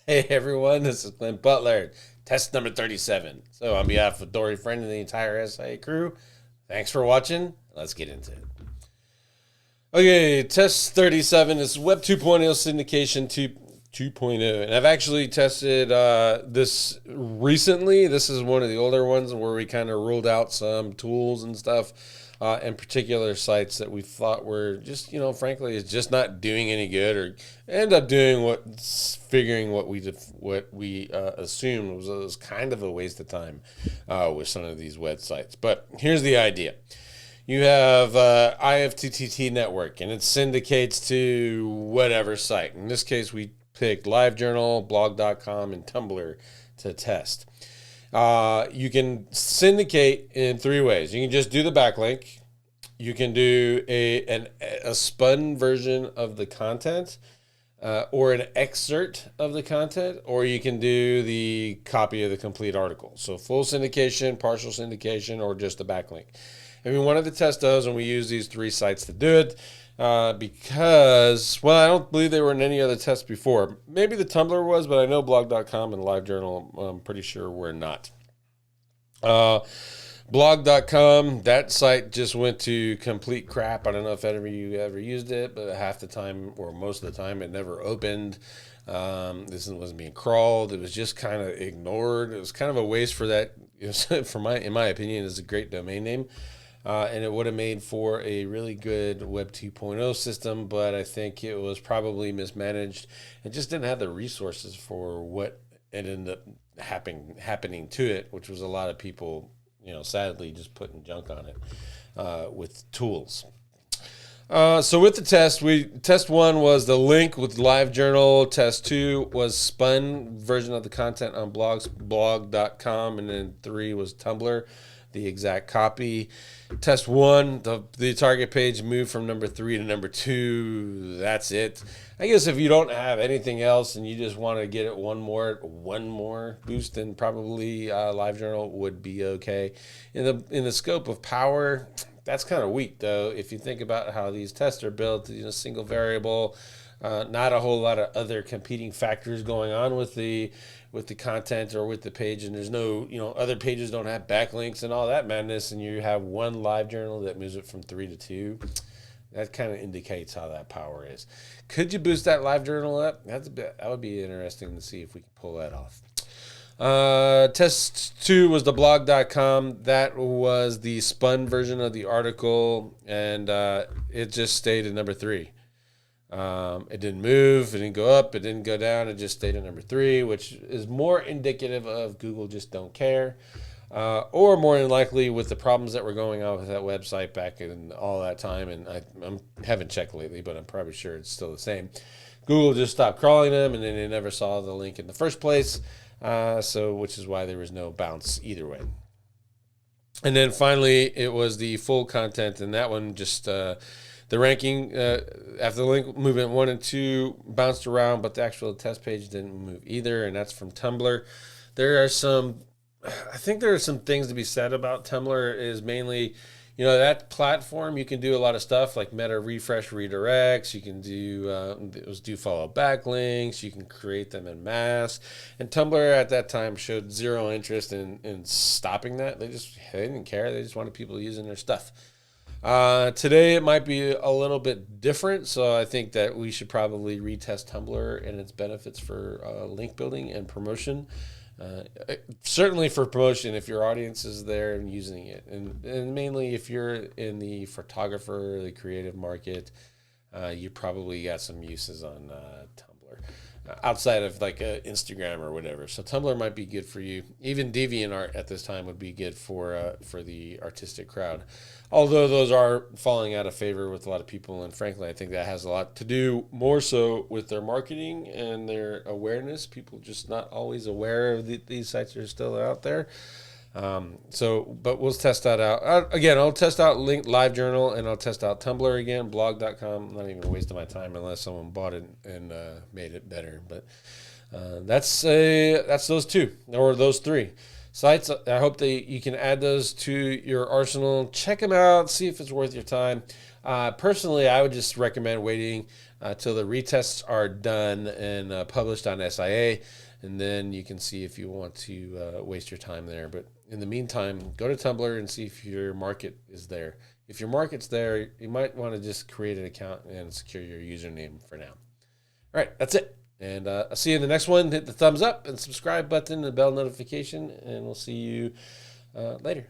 Hey everyone, this is Clint Butler, test number 37. So, on behalf of Dory Friend and the entire SIA crew, thanks for watching. Let's get into it. Okay, test 37 is Web 2.0 syndication 2.0. And I've actually tested this recently. This is one of the older ones where we kind of ruled out some tools and stuff and particular sites that we thought were just, frankly, is just not doing any good, or end up doing figuring what we assumed was kind of a waste of time with some of these websites. But here's the idea. You have IFTTT network, and it syndicates to whatever site. In this case, we picked LiveJournal, blog.com, and Tumblr to test. You can syndicate in three ways. You can just do the backlink. You can do a spun version of the content, or an excerpt of the content, or you can do the copy of the complete article. So full syndication, partial syndication, or just the backlink. And we wanted to test those, and we used these three sites to do it because, well, I don't believe they were in any other tests before. Maybe the Tumblr was, but I know blog.com and LiveJournal, I'm pretty sure were not. Blog.com, that site just went to complete crap. I don't know if you ever used it, but half the time, or most of the time, it never opened. This wasn't being crawled. It was just kind of ignored. It was kind of a waste for that. In my opinion, is a great domain name. And it would have made for a really good Web 2.0 system, but I think it was probably mismanaged and just didn't have the resources for what it ended up happening to it, which was a lot of people, sadly just putting junk on it with tools. So with the test one was the link with LiveJournal. Test two was spun version of the content on blog.com, and then three was Tumblr, the exact copy. Test one, the target page moved from number 3 to number 2. That's it. I guess if you don't have anything else and you just want to get it one more boost, then probably LiveJournal would be okay. In the scope of power, that's kind of weak though. If you think about how these tests are built, single variable, not a whole lot of other competing factors going on with the content or with the page, and there's no, other pages don't have backlinks and all that madness, and you have one LiveJournal that moves it from 3 to 2. That kind of indicates how that power is. Could you boost that LiveJournal up? That would be interesting to see if we can pull that off. Test 2 was the blog.com. That was the spun version of the article, and it just stayed at number 3. It didn't move, it didn't go up, it didn't go down, it just stayed at number 3, which is more indicative of Google just don't care, or more than likely with the problems that were going on with that website back in all that time, and I haven't checked lately, but I'm probably sure it's still the same. Google just stopped crawling them, and then they never saw the link in the first place, which is why there was no bounce either way. And then finally, it was the full content, and that one just... the ranking after the link movement 1 and 2 bounced around, but the actual test page didn't move either, and that's from Tumblr. I think there are some things to be said about Tumblr. Is mainly, that platform, you can do a lot of stuff like meta refresh redirects. You can do follow backlinks. You can create them in mass. And Tumblr at that time showed zero interest in stopping that. They didn't care. They just wanted people using their stuff. Today it might be a little bit different, so I think that we should probably retest Tumblr and its benefits for link building and promotion. Certainly for promotion if your audience is there and using it, and mainly if you're in the photographer, the creative market, you probably got some uses on Tumblr. Outside of like Instagram or whatever. So Tumblr might be good for you. Even DeviantArt at this time would be good for the artistic crowd. Although those are falling out of favor with a lot of people, and frankly, I think that has a lot to do more so with their marketing and their awareness. People just not always aware of these sites are still out there. But we'll test that out. Again, I'll test out LiveJournal, and I'll test out Tumblr again, blog.com. I'm not even wasting my time unless someone bought it and made it better. But that's those two, or those three sites. I hope that you can add those to your arsenal. Check them out, see if it's worth your time. Personally, I would just recommend waiting till the retests are done and published on SIA, and then you can see if you want to waste your time there. But in the meantime, go to Tumblr and see if your market is there. If your market's there, you might want to just create an account and secure your username for now. All right, that's it. And I'll see you in the next one. Hit the thumbs up and subscribe button and bell notification, and we'll see you later.